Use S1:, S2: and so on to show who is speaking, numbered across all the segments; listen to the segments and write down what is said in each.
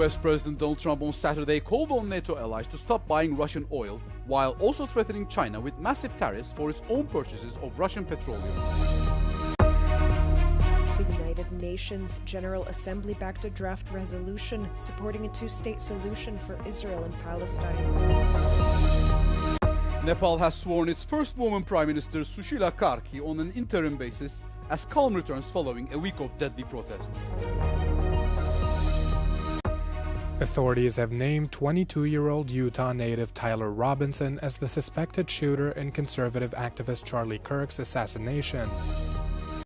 S1: US President Donald Trump on Saturday called on NATO allies to stop buying Russian oil, while also threatening China with massive tariffs for its own purchases of Russian petroleum.
S2: The United Nations General Assembly backed a draft resolution supporting a two-state solution for Israel and Palestine.
S1: Nepal has sworn its first woman Prime Minister Sushila Karki on an interim basis as calm returns following a week of deadly protests.
S3: Authorities have named 22-year-old Utah native Tyler Robinson as the suspected shooter in conservative activist Charlie Kirk's assassination.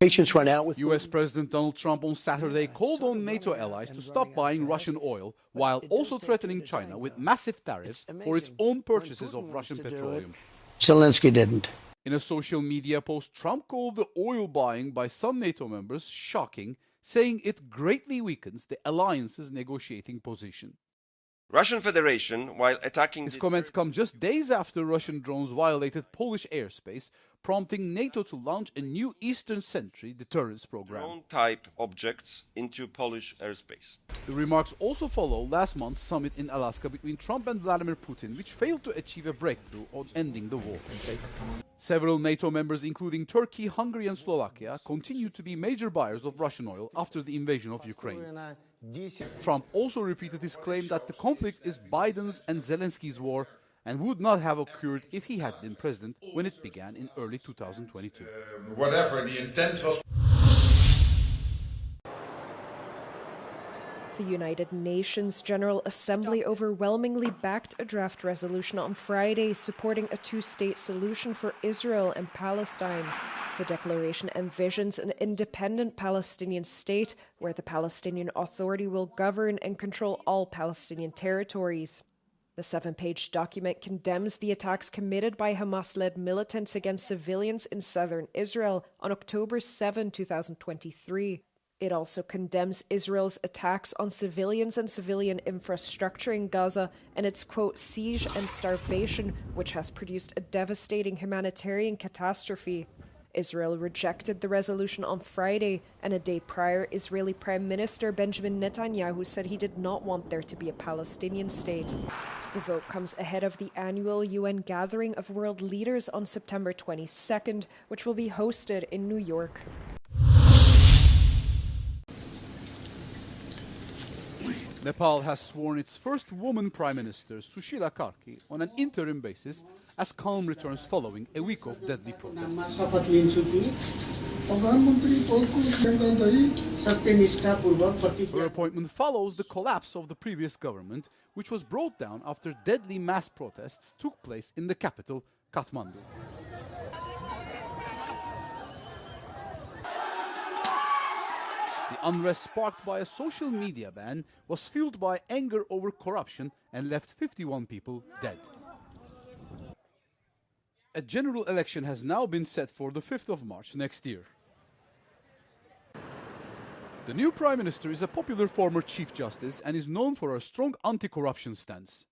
S4: Patients run out with
S1: US President Donald Trump on Saturday called on NATO allies to stop buying Russian oil, while also threatening China with massive tariffs for its own purchases of Russian petroleum.
S4: Zelensky didn't.
S1: In a social media post, Trump called the oil buying by some NATO members shocking, saying it greatly weakens the alliance's negotiating position.
S5: Russian Federation, while attacking...
S1: His comments come just days after Russian drones violated Polish airspace, prompting NATO to launch a new Eastern Sentry deterrence program.
S5: Drone-type objects into Polish airspace.
S1: The remarks also follow last month's summit in Alaska between Trump and Vladimir Putin, which failed to achieve a breakthrough on ending the war. Several NATO members, including Turkey, Hungary and Slovakia, continue to be major buyers of Russian oil after the invasion of Ukraine. Trump also repeated his claim that the conflict is Biden's and Zelensky's war and would not have occurred if he had been president when it began in early 2022.
S6: Whatever the intent was.
S2: The United Nations General Assembly overwhelmingly backed a draft resolution on Friday supporting a two-state solution for Israel and Palestine. The declaration envisions an independent Palestinian state where the Palestinian Authority will govern and control all Palestinian territories. The 7-page document condemns the attacks committed by Hamas-led militants against civilians in southern Israel on October 7, 2023. It also condemns Israel's attacks on civilians and civilian infrastructure in Gaza and its, quote, siege and starvation, which has produced a devastating humanitarian catastrophe. Israel rejected the resolution on Friday, and a day prior, Israeli Prime Minister Benjamin Netanyahu said he did not want there to be a Palestinian state. The vote comes ahead of the annual UN gathering of world leaders on September 22nd, which will be hosted in New York.
S1: Nepal has sworn its first woman Prime Minister, Sushila Karki, on an interim basis as calm returns following a week of deadly protests. Her appointment follows the collapse of the previous government, which was brought down after deadly mass protests took place in the capital, Kathmandu. The unrest sparked by a social media ban was fueled by anger over corruption and left 51 people dead. A general election has now been set for the 5th of March next year. The new Prime Minister is a popular former Chief Justice and is known for her strong anti-corruption stance.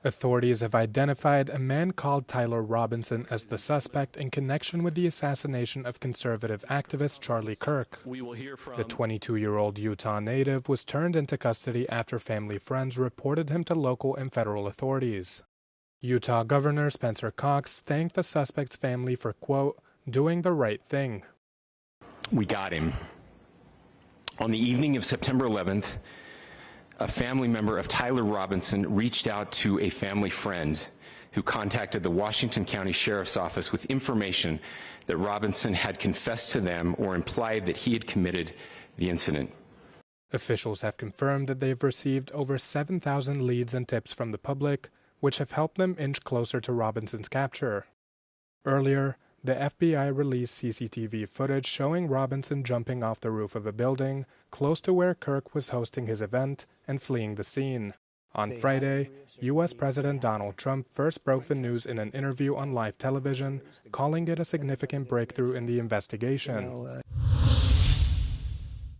S3: Authorities have identified a man called Tyler Robinson as the suspect in connection with the assassination of conservative activist Charlie Kirk. The 22-year-old Utah native was turned into custody after family friends reported him to local and federal authorities. Utah Governor Spencer Cox thanked the suspect's family for, quote, doing the right thing.
S7: We got him. On the evening of September 11th, a family member of Tyler Robinson reached out to a family friend who contacted the Washington County Sheriff's Office with information that Robinson had confessed to them or implied that he had committed the incident.
S3: Officials have confirmed that they've received over 7,000 leads and tips from the public, which have helped them inch closer to Robinson's capture. Earlier, the FBI released CCTV footage showing Robinson jumping off the roof of a building close to where Kirk was hosting his event and fleeing the scene. On Friday, U.S. President Donald Trump first broke the news in an interview on live television, calling it a significant breakthrough in the investigation.